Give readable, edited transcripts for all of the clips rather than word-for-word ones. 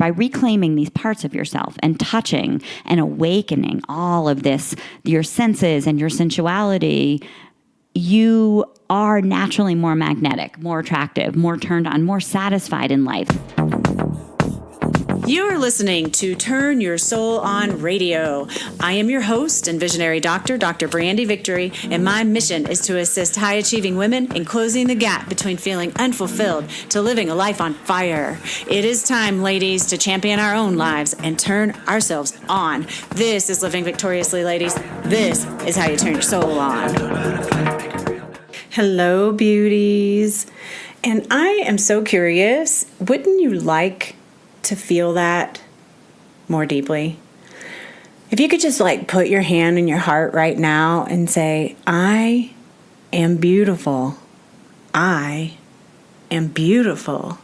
by reclaiming these parts of yourself and touching and awakening all of this, your senses and your sensuality, you are naturally more magnetic, more attractive, more turned on, more satisfied in life. You're listening to Turn Your Soul On Radio. I am your host and visionary doctor, Dr. Brandy Victory, and my mission is to assist high-achieving women in closing the gap between feeling unfulfilled to living a life on fire. It is time, ladies, to champion our own lives and turn ourselves on. This is Living Victoriously, ladies. This is how you turn your soul on. Hello, beauties. And I am so curious, wouldn't you like to feel that more deeply? If you could just put your hand in your heart right now and say, I am beautiful. I am beautiful.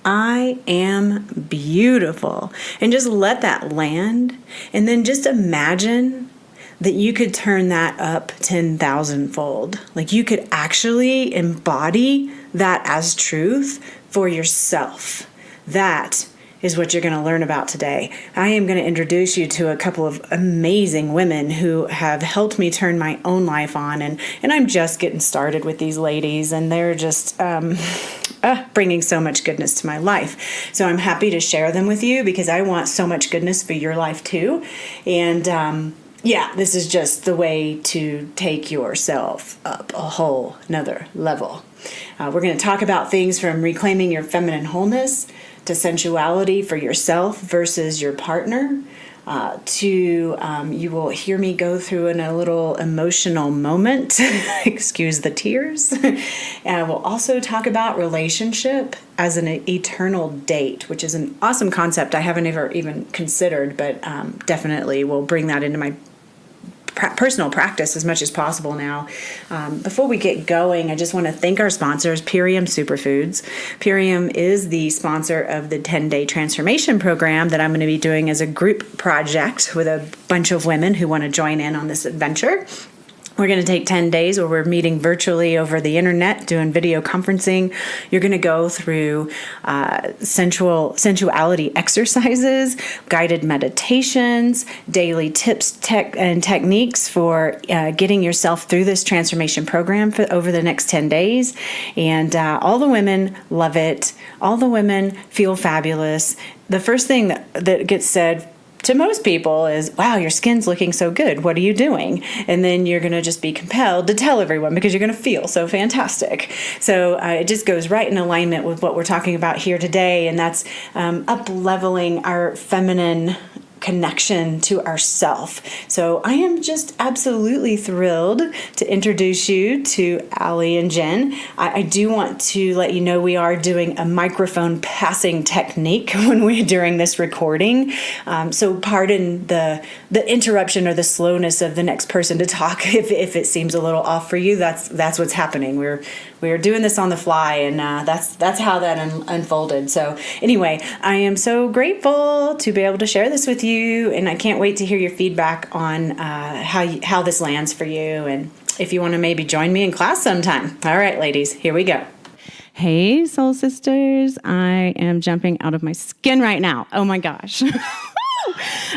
I am beautiful. And just let that land. And then just imagine that you could turn that up 10,000-fold. You could actually embody that as truth for yourself. That is what you're going to learn about today. I am going to introduce you to a couple of amazing women who have helped me turn my own life on. And I'm just getting started with these ladies, and they're just bringing so much goodness to my life. So I'm happy to share them with you because I want so much goodness for your life too. And this is just the way to take yourself up a whole nother level. We're going to talk about things from reclaiming your feminine wholeness to sensuality for yourself versus your partner, you will hear me go through in a little emotional moment, excuse the tears. And we'll also talk about relationship as an eternal date, which is an awesome concept I haven't ever even considered, but definitely will bring that into my personal practice as much as possible now. Before we get going, I just want to thank our sponsors, Purium Superfoods. Purium is the sponsor of the 10-day transformation program that I'm going to be doing as a group project with a bunch of women who want to join in on this adventure. We're going to take 10 days where we're meeting virtually over the internet, doing video conferencing. You're going to go through sensuality exercises, guided meditations, daily tips and techniques for getting yourself through this transformation program for over the next 10 days. And all the women love it. All the women feel fabulous. The first thing that gets said to most people is, wow, your skin's looking so good. What are you doing? And then you're going to just be compelled to tell everyone because you're going to feel so fantastic. So it just goes right in alignment with what we're talking about here today. And that's up-leveling our feminine connection to ourself. So I am just absolutely thrilled to introduce you to Allie and Jen. I do want to let you know we are doing a microphone passing technique during this recording. So pardon the interruption or the slowness of the next person to talk if it seems a little off for you. That's what's happening. We're doing this on the fly, and that's how that unfolded. So anyway, I am so grateful to be able to share this with you, and I can't wait to hear your feedback on how this lands for you, and if you want to maybe join me in class sometime. All right, ladies, here we go. Hey, soul sisters. I am jumping out of my skin right now. Oh my gosh.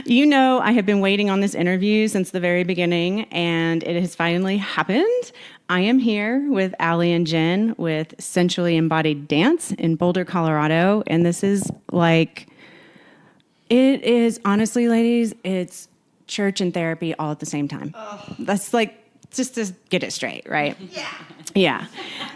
You know, I have been waiting on this interview since the very beginning, and it has finally happened. I am here with Allie and Jen with Sensually Embodied Dance in Boulder, Colorado, and this is it is honestly, ladies, it's church and therapy all at the same time. Oh. That's just to get it straight, right? Yeah.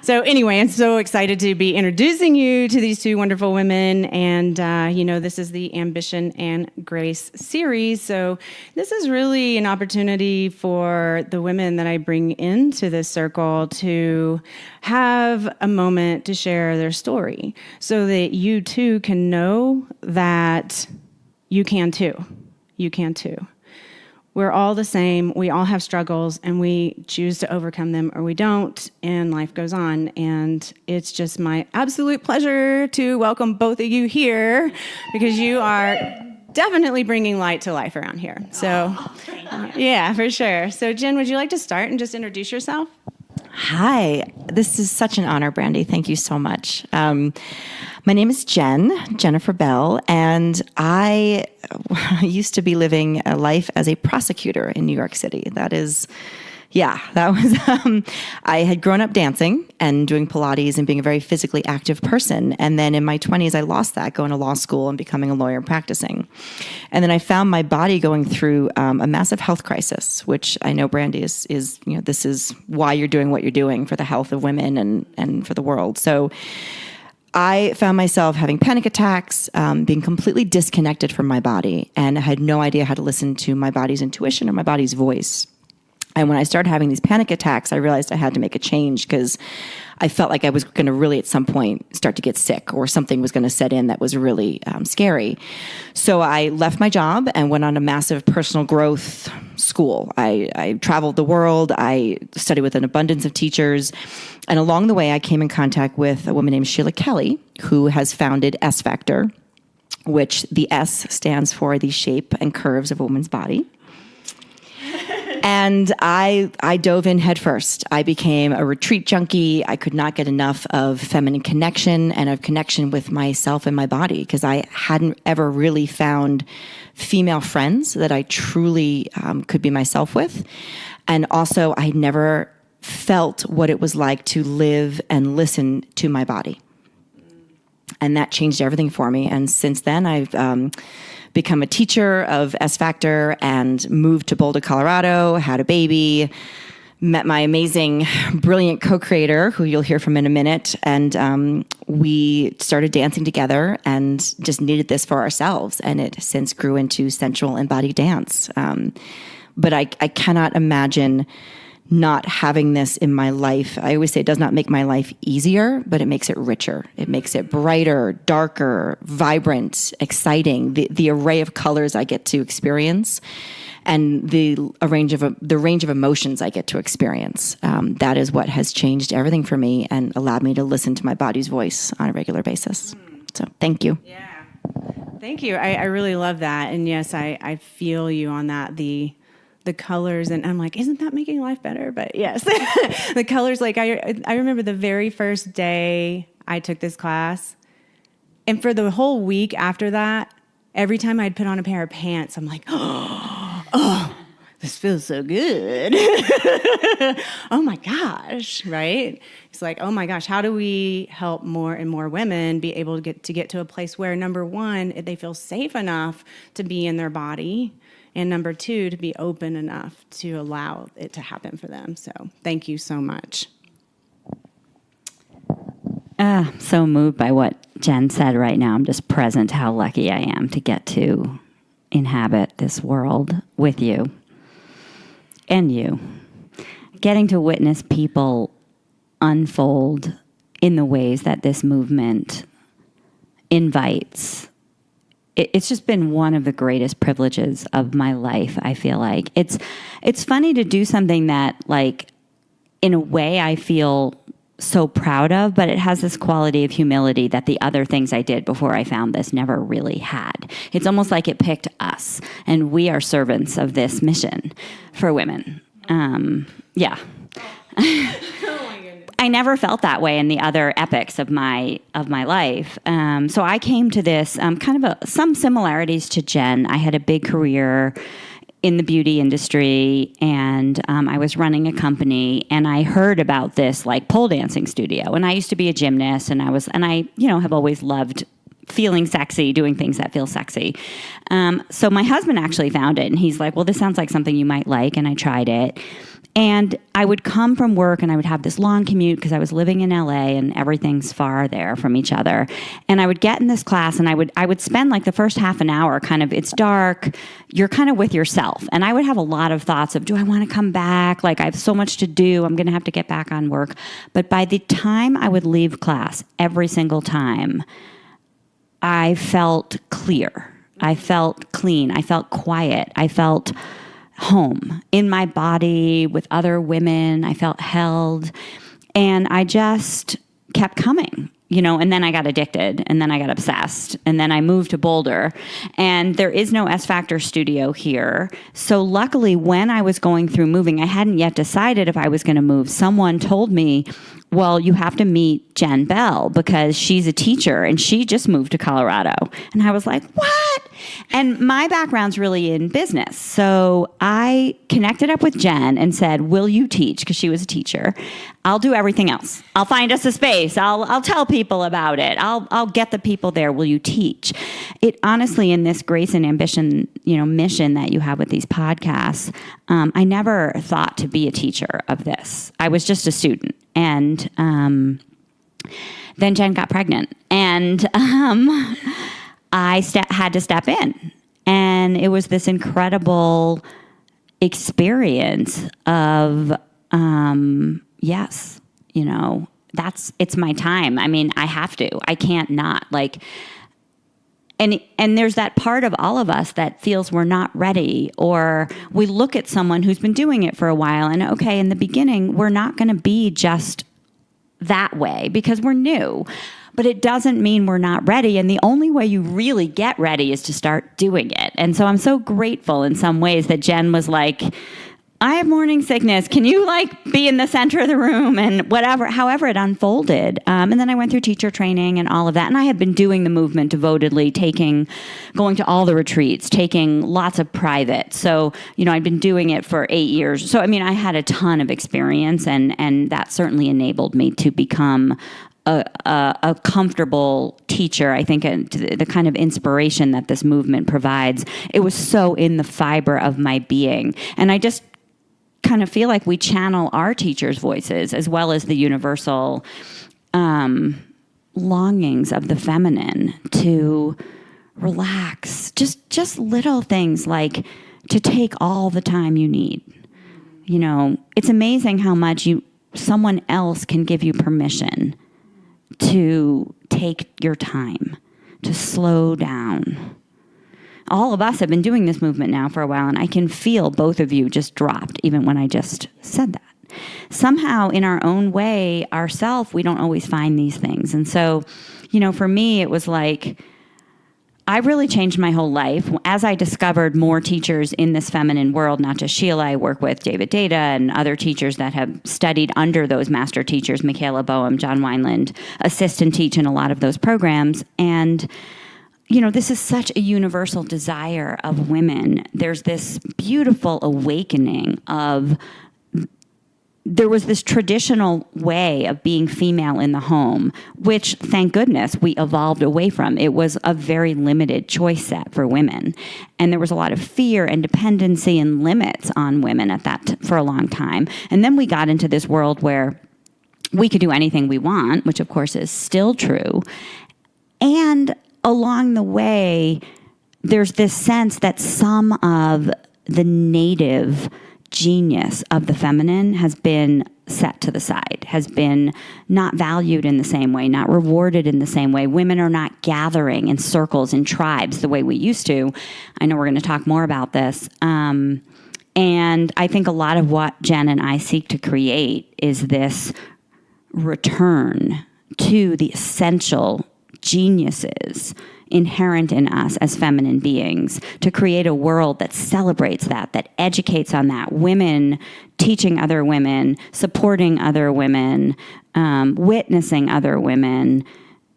So anyway, I'm so excited to be introducing you to these two wonderful women. And, this is the Ambition and Grace series. So this is really an opportunity for the women that I bring into this circle to have a moment to share their story so that you too can know that you can too. You can too. We're all the same. We all have struggles, and we choose to overcome them or we don't, and life goes on. And it's just my absolute pleasure to welcome both of you here because you are definitely bringing light to life around here. So, yeah, for sure. So, Jen, would you like to start and just introduce yourself? Hi, this is such an honor, Brandy. Thank you so much. My name is Jennifer Bell, and I used to be living a life as a prosecutor in New York City. That was, I had grown up dancing and doing Pilates and being a very physically active person. And then in my 20s, I lost that going to law school and becoming a lawyer and practicing. And then I found my body going through a massive health crisis, which I know, Brandy, is this is why you're doing what you're doing for the health of women and for the world. So I found myself having panic attacks, being completely disconnected from my body, and I had no idea how to listen to my body's intuition or my body's voice. And when I started having these panic attacks, I realized I had to make a change because I felt like I was going to really at some point start to get sick, or something was going to set in that was really scary. So I left my job and went on a massive personal growth school. I traveled the world. I studied with an abundance of teachers. And along the way, I came in contact with a woman named Kegley, who has founded S Factor, which the S stands for the shape and curves of a woman's body. And I dove in head first. I became a retreat junkie. I could not get enough of feminine connection and of connection with myself and my body, because I hadn't ever really found female friends that I truly could be myself with. And also, I never felt what it was like to live and listen to my body. And that changed everything for me. And since then, I've become a teacher of S Factor and moved to Boulder, Colorado, had a baby, met my amazing, brilliant co-creator, who you'll hear from in a minute. And we started dancing together and just needed this for ourselves. And it since grew into Sensually Embodied Dance. But I cannot imagine not having this in my life. I always say it does not make my life easier, but it makes it richer. It makes it brighter, darker, vibrant, exciting. The array of colors I get to experience, and the range of emotions I get to experience. That is what has changed everything for me and allowed me to listen to my body's voice on a regular basis. So thank you. Yeah, thank you. I really love that, and yes, I feel you on that. The colors, and I'm like, isn't that making life better? But yes, the colors, like I remember the very first day I took this class, and for the whole week after that, every time I'd put on a pair of pants, I'm like, oh, this feels so good. Oh my gosh, right? It's like, oh my gosh, how do we help more and more women be able to get to a place where, number one, they feel safe enough to be in their body, and number two, to be open enough to allow it to happen for them. So thank you so much. So moved by what Jen said right now. I'm just present how lucky I am to get to inhabit this world with you and you. Getting to witness people unfold in the ways that this movement invites. It's just been one of the greatest privileges of my life, I feel like. It's funny to do something that, like, in a way I feel so proud of, but it has this quality of humility that the other things I did before I found this never really had. It's almost like it picked us, and we are servants of this mission for women. Yeah. I never felt that way in the other epics of my life. So I came to this some similarities to Jen. I had a big career in the beauty industry, and I was running a company, and I heard about this like pole dancing studio. And I used to be a gymnast, and I have always loved feeling sexy, doing things that feel sexy. So my husband actually found it, and he's like, well, this sounds like something you might like. And I tried it. And I would come from work, and I would have this long commute because I was living in LA and everything's far there from each other. And I would get in this class, and I would spend like the first half an hour it's dark, you're kind of with yourself. And I would have a lot of thoughts of, do I want to come back? Like, I have so much to do. I'm going to have to get back on work. But by the time I would leave class, every single time, I felt clear. I felt clean. I felt quiet. I felt home in my body with other women. I felt held, and I just kept coming. and then I got addicted, and then I got obsessed, and then I moved to Boulder, and there is no S Factor studio here. So luckily, when I was going through moving, I hadn't yet decided if I was going to move. Someone told me, well, you have to meet Jen Bell because she's a teacher and she just moved to Colorado. And I was like, what? And my background's really in business. So I connected up with Jen and said, will you teach? Because she was a teacher. I'll do everything else. I'll find us a space. I'll tell people about it. I'll get the people there. Will you teach? It honestly, in this grace and ambition, mission that you have with these podcasts, I never thought to be a teacher of this. I was just a student. And then Jen got pregnant, and I had to step in. And it was this incredible experience of, yes, it's my time. I mean, I have to. I can't not. And there's that part of all of us that feels we're not ready, or we look at someone who's been doing it for a while and, okay, in the beginning, we're not going to be just that way because we're new. But it doesn't mean we're not ready. And the only way you really get ready is to start doing it. And so I'm so grateful in some ways that Jen was like, I have morning sickness. Can you be in the center of the room and however it unfolded. And then I went through teacher training and all of that. And I had been doing the movement devotedly, going to all the retreats, taking lots of private. So, I'd been doing it for 8 years. So, I had a ton of experience and that certainly enabled me to become a comfortable teacher. I think the kind of inspiration that this movement provides, it was so in the fiber of my being. And I just kind of feel like we channel our teachers' voices as well as the universal longings of the feminine to relax. Just little things like to take all the time you need. It's amazing how much someone else can give you permission to take your time, to slow down. All of us have been doing this movement now for a while, and I can feel both of you just dropped, even when I just said that. Somehow, in our own way, ourselves, we don't always find these things. And so, for me, it was like, I really changed my whole life. As I discovered more teachers in this feminine world, not just Sheila, I work with David Data and other teachers that have studied under those master teachers, Michaela Boehm, John Wineland, assist and teach in a lot of those programs. And this is such a universal desire of women. There's this beautiful awakening there was this traditional way of being female in the home, which, thank goodness, we evolved away from. It was a very limited choice set for women. And there was a lot of fear and dependency and limits on women for a long time. And then we got into this world where we could do anything we want, which of course is still true. And along the way, there's this sense that some of the native genius of the feminine has been set to the side, has been not valued in the same way, not rewarded in the same way. Women are not gathering in circles and tribes the way we used to. I know we're going to talk more about this. And I think a lot of what Jen and I seek to create is this return to the essential geniuses inherent in us as feminine beings, to create a world that celebrates that educates on that, women teaching other women, supporting other women, witnessing other women,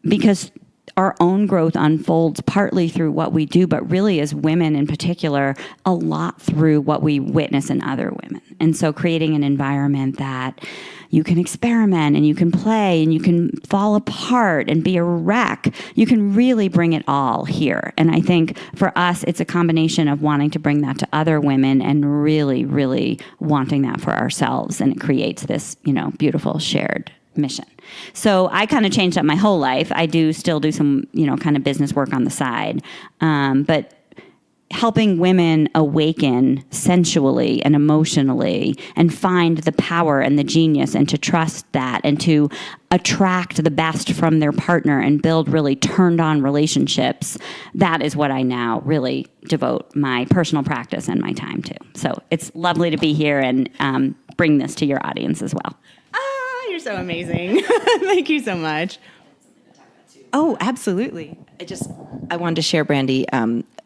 because our own growth unfolds partly through what we do, but really as women in particular, a lot through what we witness in other women. And so creating an environment that you can experiment and you can play and you can fall apart and be a wreck. You can really bring it all here. And I think for us, it's a combination of wanting to bring that to other women and really, really wanting that for ourselves. And it creates this, beautiful shared mission. So I kind of changed up my whole life. I do still do some, kind of business work on the side. But helping women awaken sensually and emotionally and find the power and the genius and to trust that and to attract the best from their partner and build really turned on relationships. That is what I now really devote my personal practice and my time to. So it's lovely to be here and bring this to your audience as well. You're so amazing. Thank you so much. Oh, absolutely. I wanted to share, Brandy,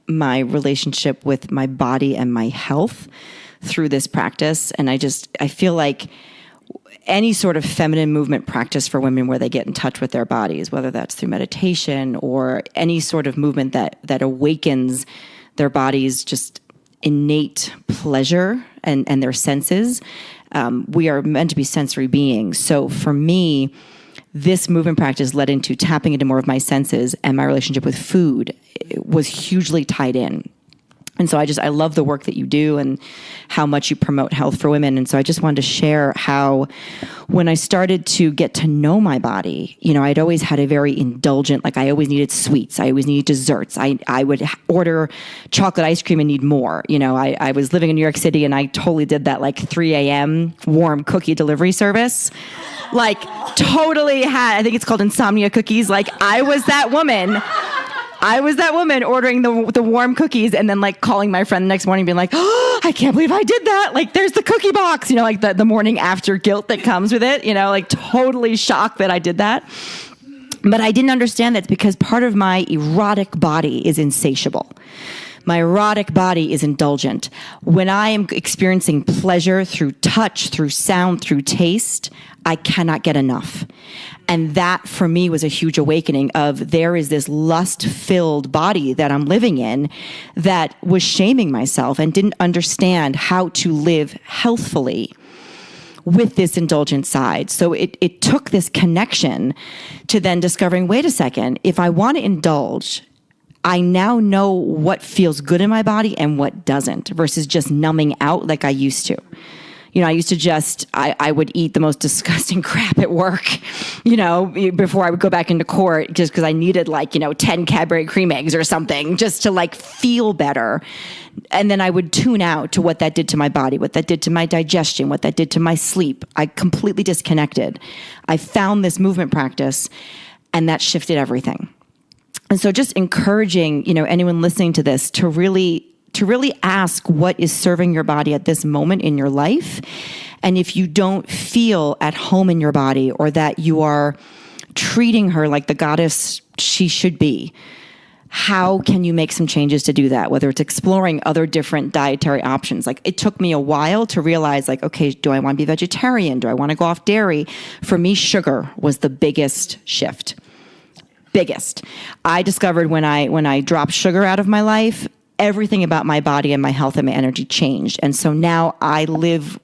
my relationship with my body and my health through this practice. And I feel like any sort of feminine movement practice for women where they get in touch with their bodies, whether that's through meditation or any sort of movement that awakens their bodies, just innate pleasure and their senses. We are meant to be sensory beings. So for me, this movement practice led into tapping into more of my senses, and my relationship with food was hugely tied in. And so I love the work that you do and how much you promote health for women. And so I just wanted to share how when I started to get to know my body, I'd always had a very indulgent, like I always needed sweets. I always needed desserts. I would order chocolate ice cream and need more. I was living in New York City and I totally did that like 3 a.m. warm cookie delivery service. Like totally I think it's called insomnia cookies. Like I was that woman ordering the warm cookies and then like calling my friend the next morning being like, oh, I can't believe I did that. Like there's the cookie box, like the morning after guilt that comes with it, like totally shocked that I did that. But I didn't understand that's because part of my erotic body is insatiable. My erotic body is indulgent. When I am experiencing pleasure through touch, through sound, through taste, I cannot get enough. And that for me was a huge awakening of there is this lust-filled body that I'm living in that was shaming myself and didn't understand how to live healthfully with this indulgent side. So it took this connection to then discovering, wait a second, if I want to indulge, I now know what feels good in my body and what doesn't versus just numbing out like I used to. I used to I would eat the most disgusting crap at work, before I would go back into court just because I needed 10 Cadbury cream eggs or something just to feel better. And then I would tune out to what that did to my body, what that did to my digestion, what that did to my sleep. I completely disconnected. I found this movement practice and that shifted everything. And so just encouraging, anyone listening to this to really ask what is serving your body at this moment in your life. And if you don't feel at home in your body or that you are treating her like the goddess she should be, how can you make some changes to do that? Whether it's exploring other different dietary options. It took me a while to realize okay, do I want to be vegetarian? Do I want to go off dairy? For me, sugar was the biggest shift. Biggest. I discovered when I dropped sugar out of my life, everything about my body and my health and my energy changed. And so now I live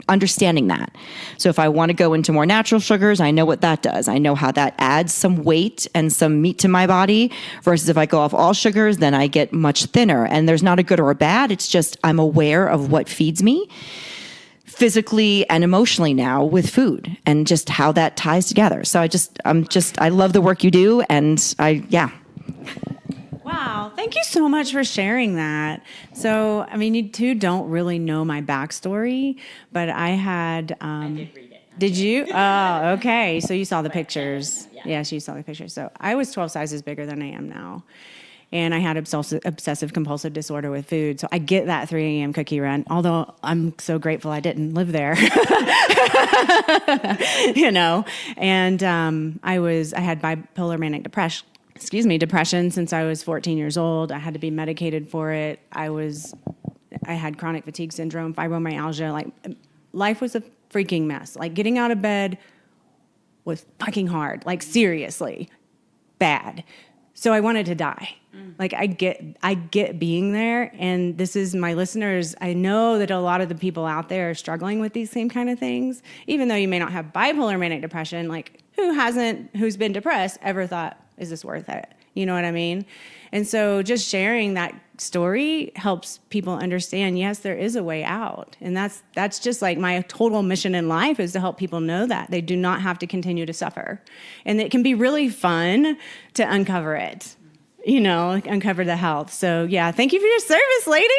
understanding that. So if I want to go into more natural sugars, I know what that does. I know how that adds some weight and some meat to my body versus if I go off all sugars, then I get much thinner. And there's not a good or a bad. It's just I'm aware of what feeds me physically and emotionally now with food and just how that ties together. So I love the work you do. And Wow. Thank you so much for sharing that. So, you two don't really know my backstory, but I had... I did read it. Did you? Oh, okay. So you saw the pictures. Yes, you saw the pictures. So I was 12 sizes bigger than I am now. And I had obsessive compulsive disorder with food. So I get that 3 a.m. cookie run, although I'm so grateful I didn't live there. And I had bipolar manic depression since I was 14 years old. I had to be medicated for it. I had chronic fatigue syndrome, fibromyalgia. Life was a freaking mess. Getting out of bed was fucking hard. Seriously bad. So I wanted to die. I get being there, and this is my listeners. I know that a lot of the people out there are struggling with these same kind of things, even though you may not have bipolar manic depression. Who's been depressed ever thought, is this worth it? You know what I mean? And so just sharing that story helps people understand, yes, there is a way out. And that's just my total mission in life is to help people know that they do not have to continue to suffer. And it can be really fun to uncover it, uncover the health. So yeah, thank you for your service, ladies.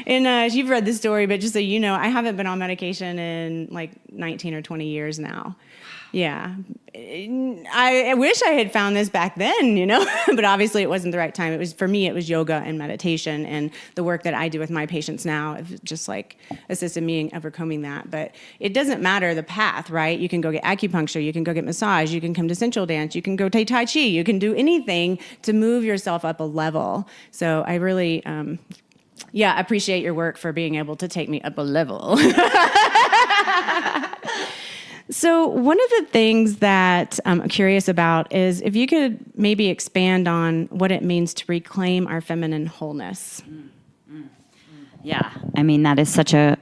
And you've read the story, but just so you know, I haven't been on medication in 19 or 20 years now. Yeah. I wish I had found this back then, but obviously it wasn't the right time. For me, it was yoga and meditation, and the work that I do with my patients now just like assisted me in overcoming that. But it doesn't matter the path, right? You can go get acupuncture, you can go get massage, you can come to sensual dance, you can go take Tai Chi, you can do anything to move yourself up a level. So I really, appreciate your work for being able to take me up a level. So one of the things that I'm curious about is if you could maybe expand on what it means to reclaim our feminine wholeness. Yeah, I mean, that is such a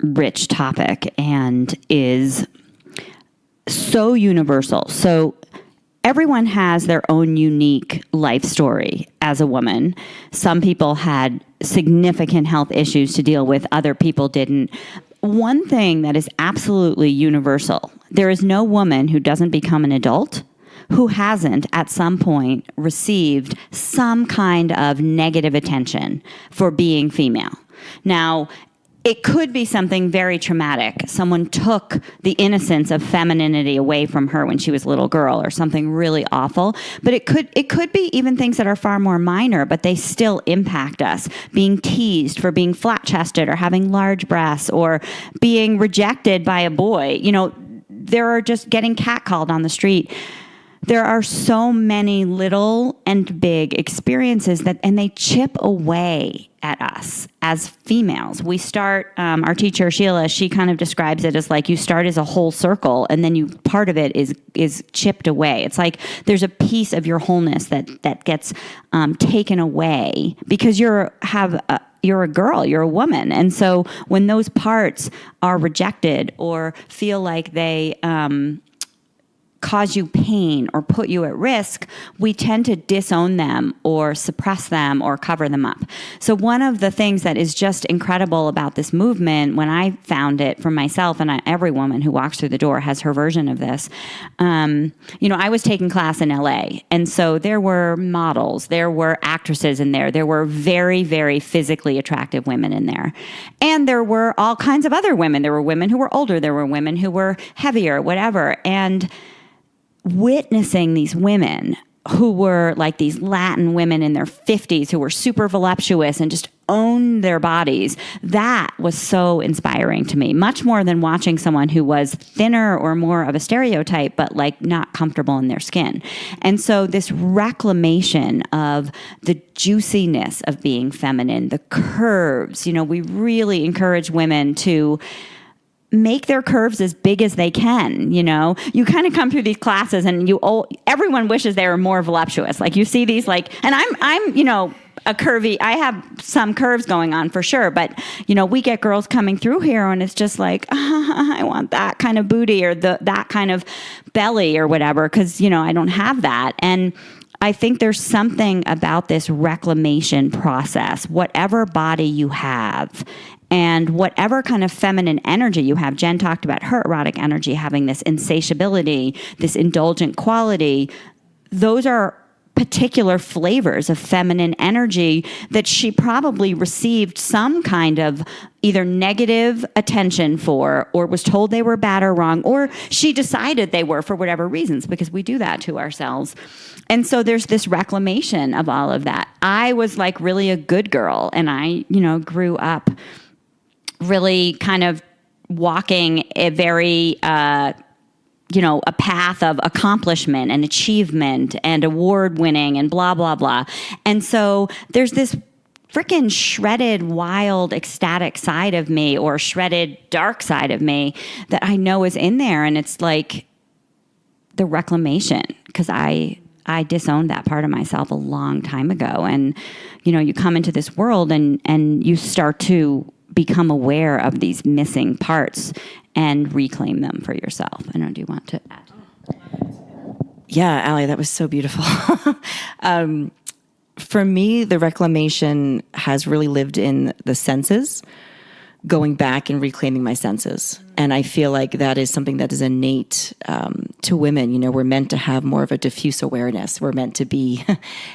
rich topic and is so universal. So everyone has their own unique life story as a woman. Some people had significant health issues to deal with, other people didn't. One thing that is absolutely universal, there is no woman who doesn't become an adult who hasn't at some point received some kind of negative attention for being female. Now, it could be something very traumatic. Someone took the innocence of femininity away from her when she was a little girl, or something really awful. But it could be even things that are far more minor, but they still impact us. Being teased for being flat-chested or having large breasts, or being rejected by a boy. There are just getting catcalled on the street. There are so many little and big experiences and they chip away at us as females. We start, our teacher Sheila, she kind of describes it as like you start as a whole circle, and then part of it is chipped away. It's like there's a piece of your wholeness that gets taken away because you're a girl, you're a woman. And so when those parts are rejected or feel like they cause you pain or put you at risk, we tend to disown them or suppress them or cover them up. So one of the things that is just incredible about this movement, when I found it for myself, and every woman who walks through the door has her version of this, I was taking class in LA, and so there were models, there were actresses in there were very, very physically attractive women in there. And there were all kinds of other women. There were women who were older, there were women who were heavier, whatever. And witnessing these women who were like these Latin women in their 50s who were super voluptuous and just owned their bodies, that was so inspiring to me, much more than watching someone who was thinner or more of a stereotype, but like not comfortable in their skin. And so this reclamation of the juiciness of being feminine, the curves, we really encourage women to make their curves as big as they can. You kind of come through these classes and everyone wishes they were more voluptuous. Like you see these and I'm a curvy, I have some curves going on for sure, but we get girls coming through here and it's just like, I want that kind of booty or that kind of belly or whatever. 'Cause I don't have that. And I think there's something about this reclamation process, whatever body you have and whatever kind of feminine energy you have. Jen talked about her erotic energy having this insatiability, this indulgent quality. Those are particular flavors of feminine energy that she probably received some kind of either negative attention for, or was told they were bad or wrong, or she decided they were for whatever reasons, because we do that to ourselves. And so there's this reclamation of all of that. I was like really a good girl, and I, grew up really kind of walking a very, a path of accomplishment and achievement and award winning and blah, blah, blah. And so there's this freaking shredded, wild, ecstatic side of me, or shredded, dark side of me that I know is in there. And it's like the reclamation, because I disowned that part of myself a long time ago. And, you come into this world and you start to become aware of these missing parts and reclaim them for yourself. I don't know, do you want to add? Yeah, Allie, that was so beautiful. For me, the reclamation has really lived in the senses, going back and reclaiming my senses. And I feel like that is something that is innate to women. You know, we're meant to have more of a diffuse awareness. We're meant to be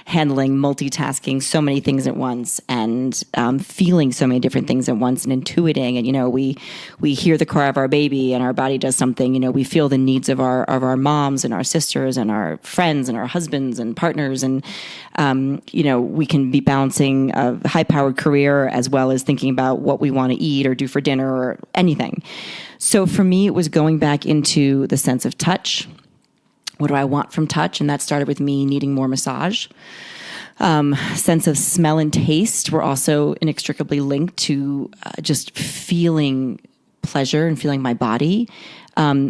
handling, multitasking so many things at once, and feeling so many different things at once, and intuiting. And, you know, we hear the cry of our baby and our body does something. You know, we feel the needs of our moms and our sisters and our friends and our husbands and partners. And, you know, we can be balancing a high-powered career as well as thinking about what we want to eat or do for dinner or anything. So for me, it was going back into the sense of touch. What do I want from touch? And that started with me needing more massage. Sense of smell and taste were also inextricably linked to just feeling pleasure and feeling my body.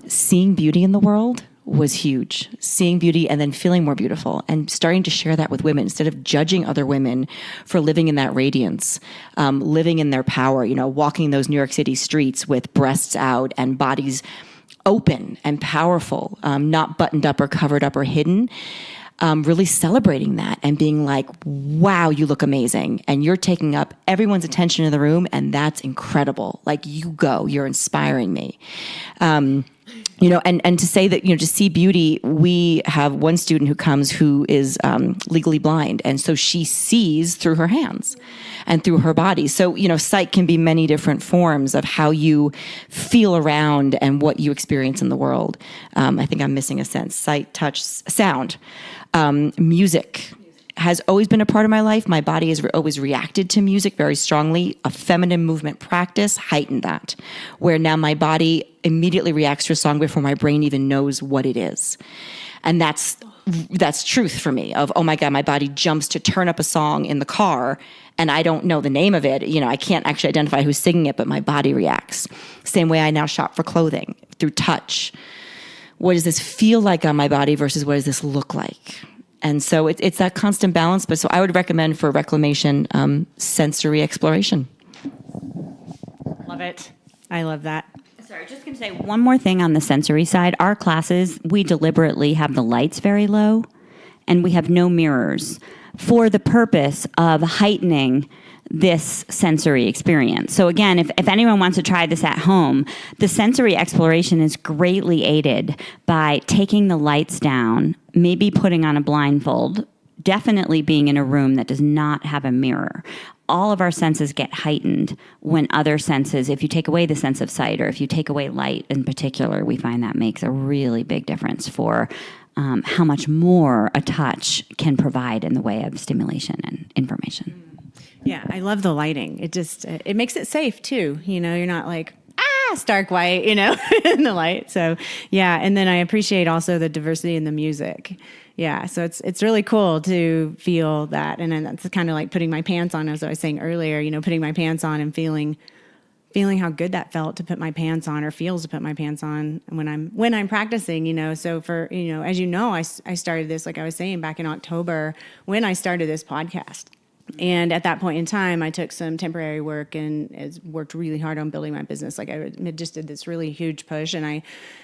Seeing beauty in the world was huge. Seeing beauty and then feeling more beautiful and starting to share that with women instead of judging other women for living in that radiance, living in their power, you know, walking those New York City streets with breasts out and bodies open and powerful, not buttoned up or covered up or hidden. Really celebrating that and being like, wow, you look amazing. And you're taking up everyone's attention in the room. And that's incredible. Like, you go, you're inspiring me. You know, and to say that, you know, to see beauty, we have one student who comes who is legally blind. And so she sees through her hands and through her body. So, you know, sight can be many different forms of how you feel around and what you experience in the world. I think I'm missing a sense. Sight, touch, sound. Music has always been a part of my life. My body has always reacted to music very strongly. A feminine movement practice heightened that, where now my body immediately reacts to a song before my brain even knows what it is. And that's truth for me of, oh my God, my body jumps to turn up a song in the car and I don't know the name of it. You know, I can't actually identify who's singing it, but my body reacts. Same way I now shop for clothing, through touch. What does this feel like on my body versus what does this look like? And so it's that constant balance. But so I would recommend for reclamation, sensory exploration. Love it. I love that. Sorry, just going to say one more thing on the sensory side. Our classes, we deliberately have the lights very low and we have no mirrors for the purpose of heightening this sensory experience. So again, if anyone wants to try this at home, the sensory exploration is greatly aided by taking the lights down, maybe putting on a blindfold, definitely being in a room that does not have a mirror. All of our senses get heightened when other senses, if you take away the sense of sight or if you take away light in particular, we find that makes a really big difference for how much more a touch can provide in the way of stimulation and information. Yeah, I love the lighting. It makes it safe too. You know, you're not like, stark white, you know, in the light. So yeah. And then I appreciate also the diversity in the music. Yeah. So it's really cool to feel that. And then that's kind of like putting my pants on, as I was saying earlier, you know, putting my pants on and feeling how good that felt to put my pants on, or feels to put my pants on when I'm practicing, you know. So for, you know, as you know, I started this, like I was saying, back in October when I started this podcast. And at that point in time, I took some temporary work and worked really hard on building my business. Like I just did this really huge push, and I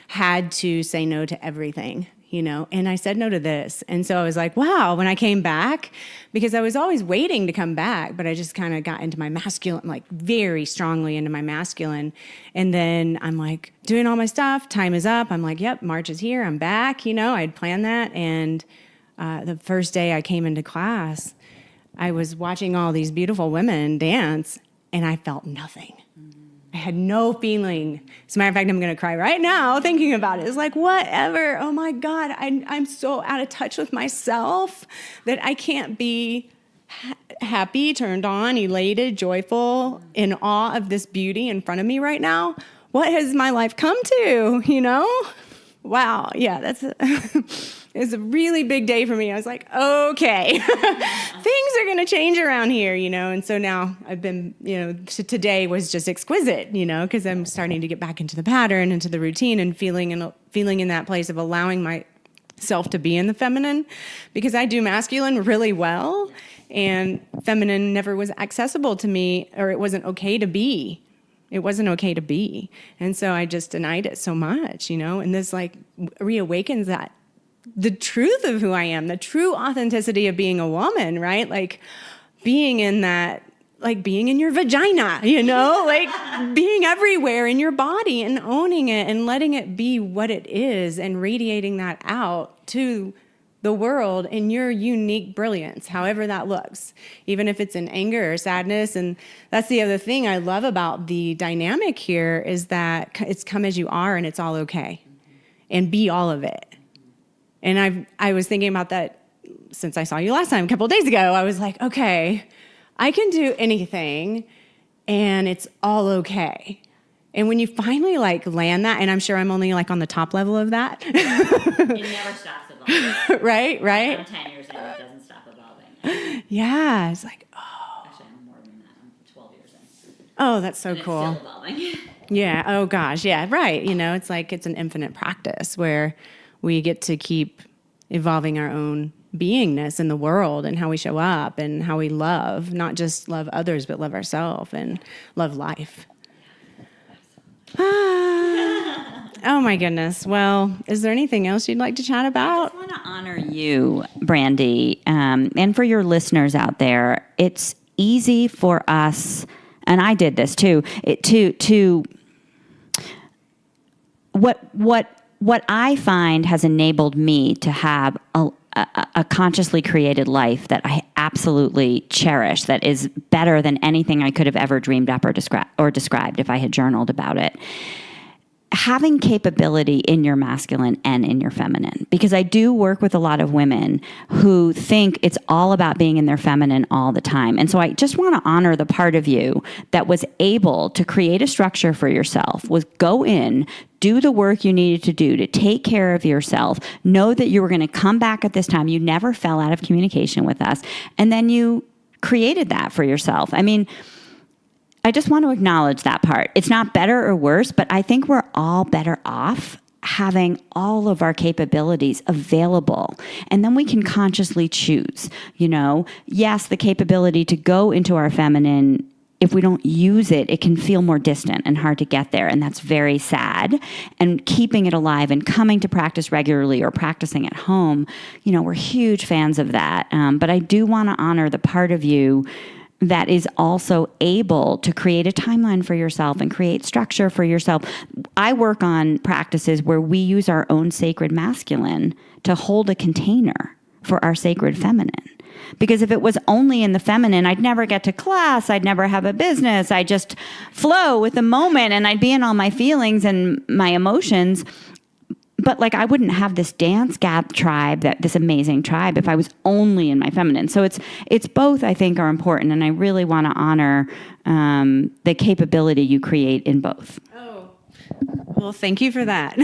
had to say no to everything, you know, and I said no to this. And so I was like, wow, when I came back, because I was always waiting to come back, but I just kind of got into my masculine, like very strongly into my masculine. And then I'm like doing all my stuff. Time is up. I'm like, yep, March is here. I'm back. You know, I'd planned that. And the first day I came into class, I was watching all these beautiful women dance, and I felt nothing. I had no feeling. As a matter of fact, I'm going to cry right now thinking about it. It's like, whatever. Oh, my God. I'm so out of touch with myself that I can't be happy, turned on, elated, joyful, in awe of this beauty in front of me right now. What has my life come to, you know? Wow. Yeah, it's a really big day for me. I was like, okay, things are going to change around here, you know? And so now I've been, you know, today was just exquisite, you know, because I'm starting to get back into the pattern, into the routine, and feeling in that place of allowing myself to be in the feminine, because I do masculine really well, and feminine never was accessible to me, or it wasn't okay to be. It wasn't okay to be. And so I just denied it so much, you know, and this like reawakens that, the truth of who I am, the true authenticity of being a woman, right? Like being in that like being in your vagina, like being everywhere in your body and owning it and letting it be what it is and radiating that out to the world in your unique brilliance, however that looks, even if it's in anger or sadness. And that's the other thing I love about the dynamic here is that it's come as you are and it's all okay, and be all of it. And I was thinking about that since I saw you last time, a couple of days ago. I was like, okay, I can do anything and it's all okay. And when you finally like land that, and I'm sure I'm only like on the top level of that. It never stops evolving. Right? I'm 10 years in, it doesn't stop evolving. Yeah, it's like, oh. Actually, I'm more than that. I'm 12 years in. Oh, that's so And cool. It's still evolving. Yeah, oh gosh, yeah, right. It's like it's an infinite practice where we get to keep evolving our own beingness in the world and how we show up and how we love, not just love others, but love ourselves and love life. Oh my goodness. Well, is there anything else you'd like to chat about? I just want to honor you, Brandy, and for your listeners out there. It's easy for us, and I did this too, what I find has enabled me to have a consciously created life that I absolutely cherish, that is better than anything I could have ever dreamed up or described if I had journaled about it. Having capability in your masculine and in your feminine, because I do work with a lot of women who think it's all about being in their feminine all the time. And so I just want to honor the part of you that was able to create a structure for yourself, was go in, do the work you needed to do to take care of yourself, know that you were going to come back at this time. You never fell out of communication with us. And then you created that for yourself. I mean, I just want to acknowledge that part. It's not better or worse, but I think we're all better off having all of our capabilities available. And then we can consciously choose, yes, the capability to go into our feminine. If we don't use it, it can feel more distant and hard to get there. And that's very sad. And keeping it alive and coming to practice regularly or practicing at home, we're huge fans of that. But I do want to honor the part of you that is also able to create a timeline for yourself and create structure for yourself. I work on practices where we use our own sacred masculine to hold a container for our sacred feminine. Because if it was only in the feminine, I'd never get to class, I'd never have a business, I'd just flow with the moment and I'd be in all my feelings and my emotions. But like I wouldn't have this dance gap tribe, this amazing tribe, if I was only in my feminine. So it's both, I think, are important, and I really want to honor the capability you create in both. Oh, well, thank you for that.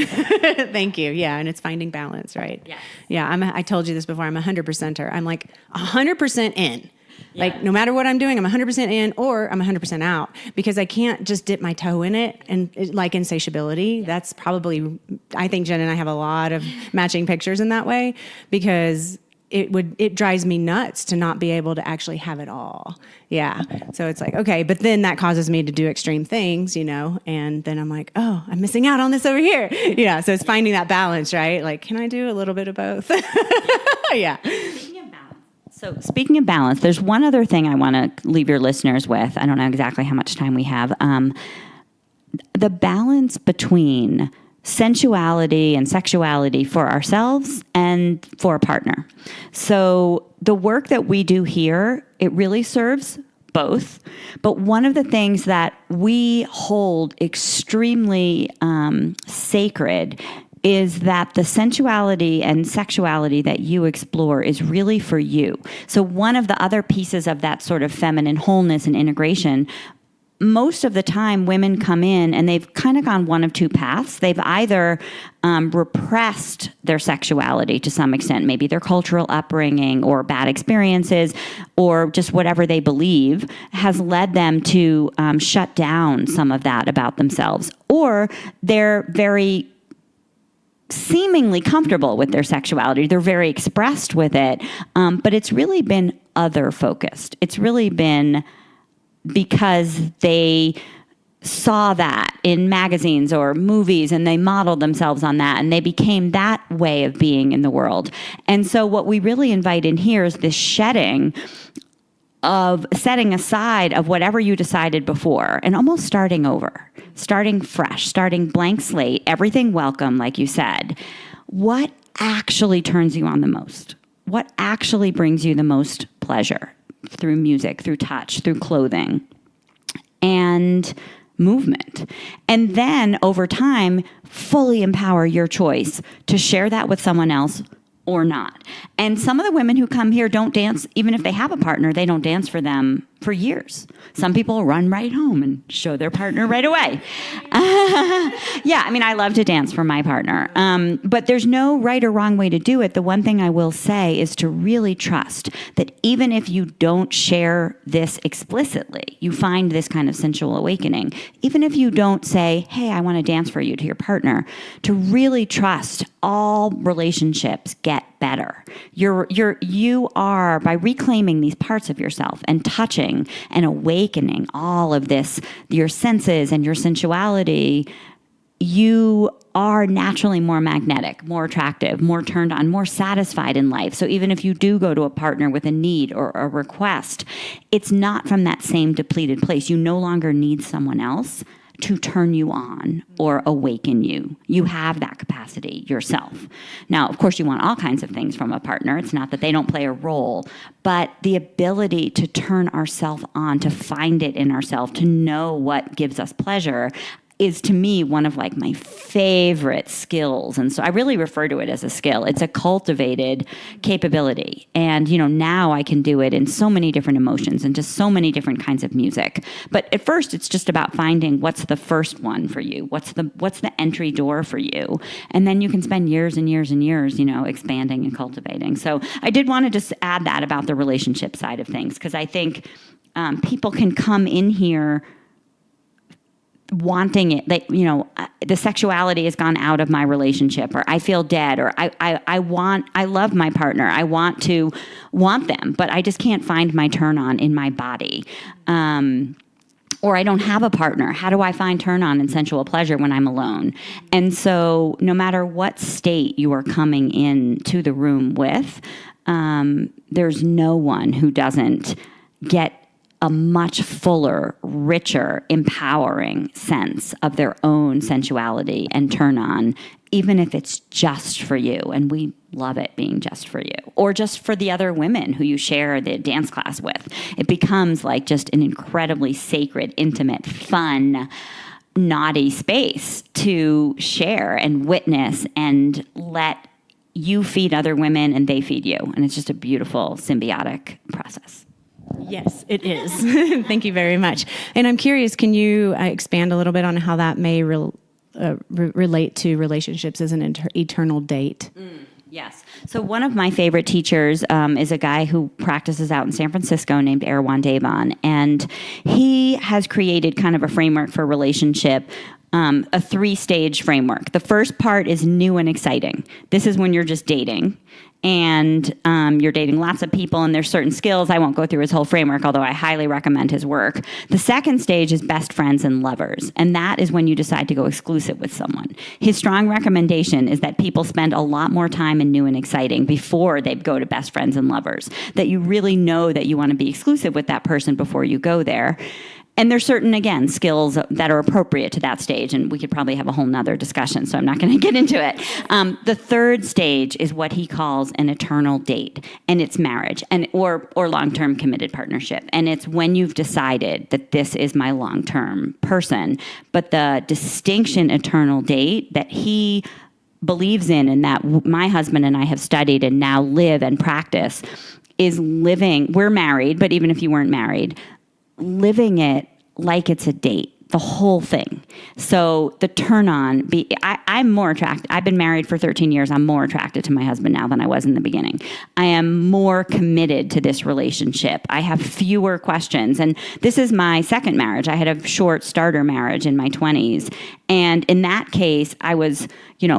Thank you. Yeah, and it's finding balance, right? Yes. Yeah, I told you this before. I'm a 100%er. I'm like 100% in. Like no matter what I'm doing, I'm 100% in or I'm 100% out, because I can't just dip my toe in it. And like insatiability, that's probably, I think Jen and I have a lot of matching pictures in that way, because it drives me nuts to not be able to actually have it all. Yeah. So it's like, okay, but then that causes me to do extreme things, and then I'm like, oh, I'm missing out on this over here. Yeah. So it's finding that balance, right? Like, can I do a little bit of both? Yeah. So speaking of balance, there's one other thing I want to leave your listeners with. I don't know exactly how much time we have. The balance between sensuality and sexuality for ourselves and for a partner. So the work that we do here, it really serves both. But one of the things that we hold extremely sacred is that the sensuality and sexuality that you explore is really for you. So one of the other pieces of that sort of feminine wholeness and integration, most of the time women come in and they've kind of gone one of two paths. They've either repressed their sexuality to some extent, maybe their cultural upbringing or bad experiences or just whatever they believe has led them to shut down some of that about themselves. Or they're very seemingly comfortable with their sexuality. They're very expressed with it, but it's really been other focused. It's really been because they saw that in magazines or movies and they modeled themselves on that and they became that way of being in the world. And so what we really invite in here is this shedding of setting aside of whatever you decided before and almost starting over, starting fresh, starting blank slate, everything welcome, like you said. What actually turns you on the most? What actually brings you the most pleasure through music, through touch, through clothing, and movement? And then over time, fully empower your choice to share that with someone else or not. And some of the women who come here don't dance, even if they have a partner, they don't dance for them for years. Some people run right home and show their partner right away. Yeah, I mean, I love to dance for my partner. But there's no right or wrong way to do it. The one thing I will say is to really trust that even if you don't share this explicitly, you find this kind of sensual awakening, even if you don't say, hey, I want to dance for you to your partner, to really trust all relationships get better. You are, by reclaiming these parts of yourself and touching and awakening all of this, your senses and your sensuality, you are naturally more magnetic, more attractive, more turned on, more satisfied in life. So even if you do go to a partner with a need or a request, it's not from that same depleted place. You no longer need someone else to turn you on or awaken you. You have that capacity yourself. Now, of course, you want all kinds of things from a partner. It's not that they don't play a role, but the ability to turn ourselves on, to find it in ourselves, to know what gives us pleasure, is to me one of like my favorite skills. And so I really refer to it as a skill. It's a cultivated capability. And, now I can do it in so many different emotions and just so many different kinds of music. But at first it's just about finding what's the first one for you. What's the entry door for you? And then you can spend years and years and years, expanding and cultivating. So I did want to just add that about the relationship side of things, because I think people can come in here wanting it, like, the sexuality has gone out of my relationship, or I feel dead, or I love my partner. I want them, but I just can't find my turn on in my body. Or I don't have a partner. How do I find turn on and sensual pleasure when I'm alone? And so no matter what state you are coming into the room with, there's no one who doesn't get a much fuller, richer, empowering sense of their own sensuality and turn on, even if it's just for you. And we love it being just for you, or just for the other women who you share the dance class with. It becomes like just an incredibly sacred, intimate, fun, naughty space to share and witness and let you feed other women and they feed you. And it's just a beautiful symbiotic process. Yes, it is. Thank you very much. And I'm curious, can you expand a little bit on how that may relate to relationships as an eternal date? Yes. So one of my favorite teachers is a guy who practices out in San Francisco named Erwan Devon. And he has created kind of a framework for relationship, a 3-stage framework. The first part is new and exciting. This is when you're just dating. And you're dating lots of people, and there's certain skills. I won't go through his whole framework, although I highly recommend his work. The second stage is best friends and lovers, and that is when you decide to go exclusive with someone. His strong recommendation is that people spend a lot more time in new and exciting before they go to best friends and lovers, that you really know that you want to be exclusive with that person before you go there. And there's certain, again, skills that are appropriate to that stage, and we could probably have a whole nother discussion, so I'm not going to get into it. The third stage is what he calls an eternal date, and it's marriage or long-term committed partnership. And it's when you've decided that this is my long-term person. But the distinction eternal date that he believes in, and that my husband and I have studied and now live and practice, is living, we're married, but even if you weren't married, living it like it's a date, the whole thing. So the turn on, I'm more attracted. I've been married for 13 years. I'm more attracted to my husband now than I was in the beginning. I am more committed to this relationship. I have fewer questions. And this is my second marriage. I had a short starter marriage in my 20s. And in that case, I was,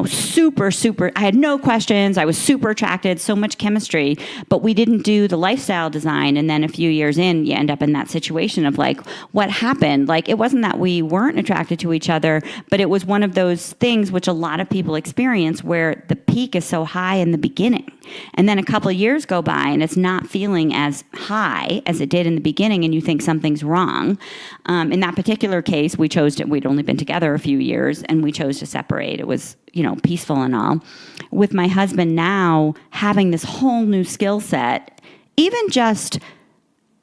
super, I had no questions. I was super attracted, so much chemistry, but we didn't do the lifestyle design. And then a few years in, you end up in that situation of like, what happened? Like, it wasn't that we weren't attracted to each other, but it was one of those things which a lot of people experience where the peak is so high in the beginning. And then a couple of years go by and it's not feeling as high as it did in the beginning, and you think something's wrong. In that particular case, we'd only been together a few years, and we chose to separate. It was, peaceful and all. With my husband now, having this whole new skill set, even just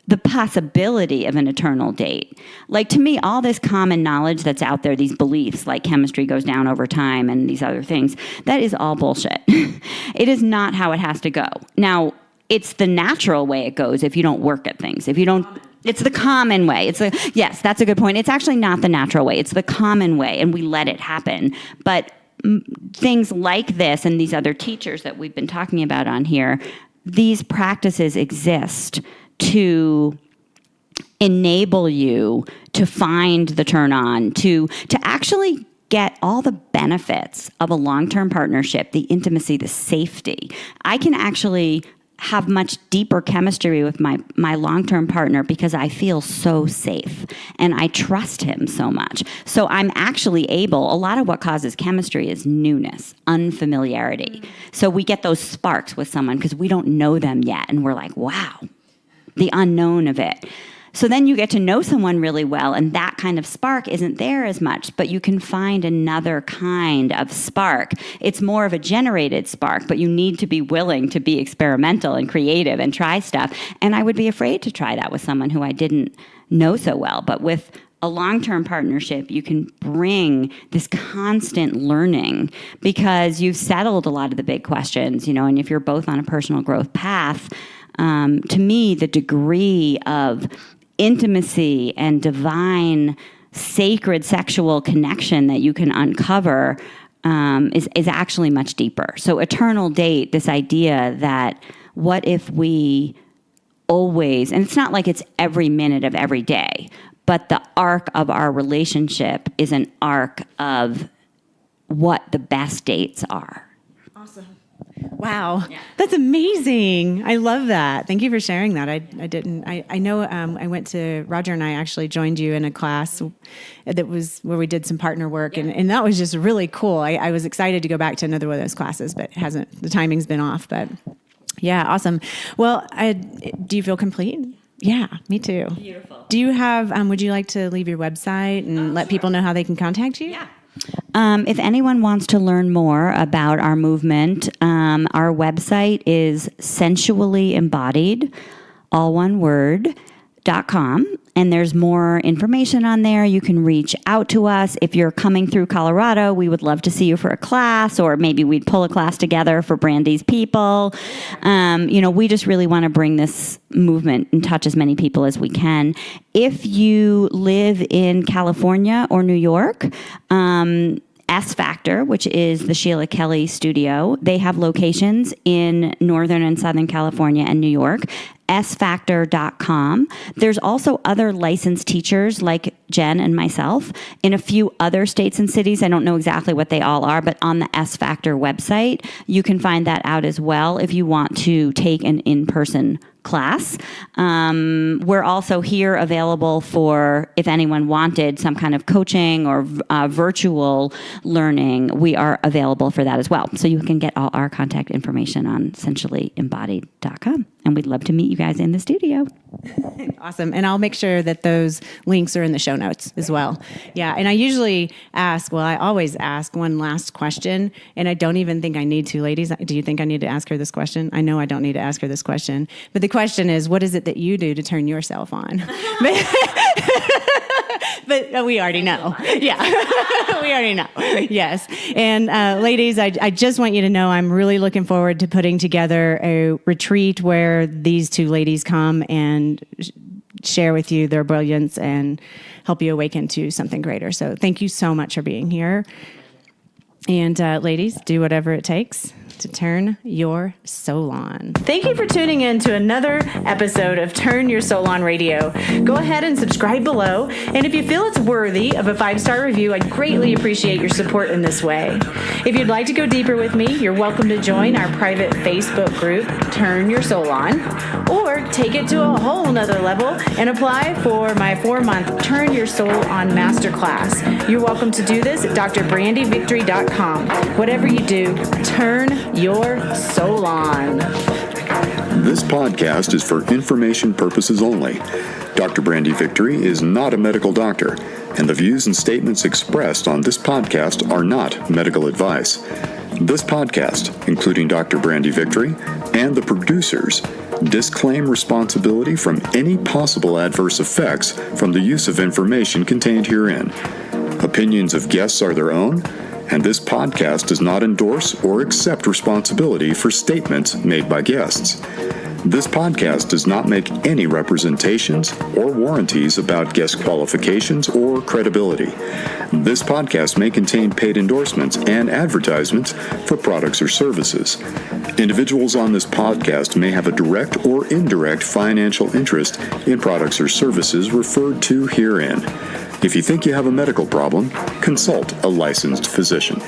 the possibility of an eternal date. Like, to me, all this common knowledge that's out there, these beliefs like chemistry goes down over time and these other things, that is all bullshit. It is not how it has to go. Now, it's the natural way it goes if you don't work at things. It's the common way. Yes, that's a good point. It's actually not the natural way. It's the common way, and we let it happen. But things like this and these other teachers that we've been talking about on here, these practices exist to enable you to find the turn on, to actually get all the benefits of a long-term partnership, the intimacy, the safety. I can actually have much deeper chemistry with my long-term partner because I feel so safe and I trust him so much. So I'm actually able, a lot of what causes chemistry is newness, unfamiliarity. So we get those sparks with someone because we don't know them yet, and we're like, wow, the unknown of it. So then you get to know someone really well, and that kind of spark isn't there as much, but you can find another kind of spark. It's more of a generated spark, but you need to be willing to be experimental and creative and try stuff. And I would be afraid to try that with someone who I didn't know so well. But with a long-term partnership, you can bring this constant learning because you've settled a lot of the big questions, and if you're both on a personal growth path, to me, the degree of intimacy and divine, sacred sexual connection that you can uncover is actually much deeper. So eternal date, this idea that what if we always, and it's not like it's every minute of every day, but the arc of our relationship is an arc of what the best dates are. Awesome. Wow. Yeah. That's amazing. I love that. Thank you for sharing that. I know I went to, Roger and I actually joined you in a class that was where we did some partner work, and that was just really cool. I was excited to go back to another one of those classes, but the timing's been off, but yeah, awesome. Well, do you feel complete? Yeah, me too. Beautiful. Do you have, would you like to leave your website and let people know how they can contact you? Yeah. If anyone wants to learn more about our movement, our website is Sensually Embodied, all one word, .com. And there's more information on there. You can reach out to us. If you're coming through Colorado, we would love to see you for a class, or maybe we'd pull a class together for Brandy's people. We just really want to bring this movement and touch as many people as we can. If you live in California or New York, S Factor, which is the Sheila Kelly studio, they have locations in Northern and Southern California and New York. sfactor.com. There's also other licensed teachers like Jen and myself in a few other states and cities. I don't know exactly what they all are, but on the S Factor website, you can find that out as well if you want to take an in-person class. We're also here available for, if anyone wanted some kind of coaching or virtual learning, we are available for that as well. So you can get all our contact information on sensuallyembodied.com. And we'd love to meet you guys in the studio. Awesome. And I'll make sure that those links are in the show notes as well. Yeah. And I usually I always ask one last question, and I don't even think I need to. Ladies, do you think I need to ask her this question? I know I don't need to ask her this question. But the question is, what is it that you do to turn yourself on? But we already know. Yeah, we already know. Yes. And ladies, I just want you to know I'm really looking forward to putting together a retreat where these two ladies come and share with you their brilliance and help you awaken to something greater. So thank you so much for being here. And ladies, do whatever it takes. to turn your soul on. Thank you for tuning in to another episode of Turn Your Soul On Radio. Go ahead and subscribe below. And if you feel it's worthy of a 5-star review, I'd greatly appreciate your support in this way. If you'd like to go deeper with me, you're welcome to join our private Facebook group, Turn Your Soul On, or take it to a whole nother level and apply for my 4-month Turn Your Soul On Masterclass. You're welcome to do this at drbrandyvictory.com. Whatever you do, turn your soul on. This podcast is for information purposes only. Dr. Brandy Victory is not a medical doctor, and the views and statements expressed on this podcast are not medical advice. This podcast, including Dr. Brandy Victory and the producers, disclaim responsibility from any possible adverse effects from the use of information contained herein. Opinions of guests are their own, and this podcast does not endorse or accept responsibility for statements made by guests. This podcast does not make any representations or warranties about guest qualifications or credibility. This podcast may contain paid endorsements and advertisements for products or services. Individuals on this podcast may have a direct or indirect financial interest in products or services referred to herein. If you think you have a medical problem, consult a licensed physician.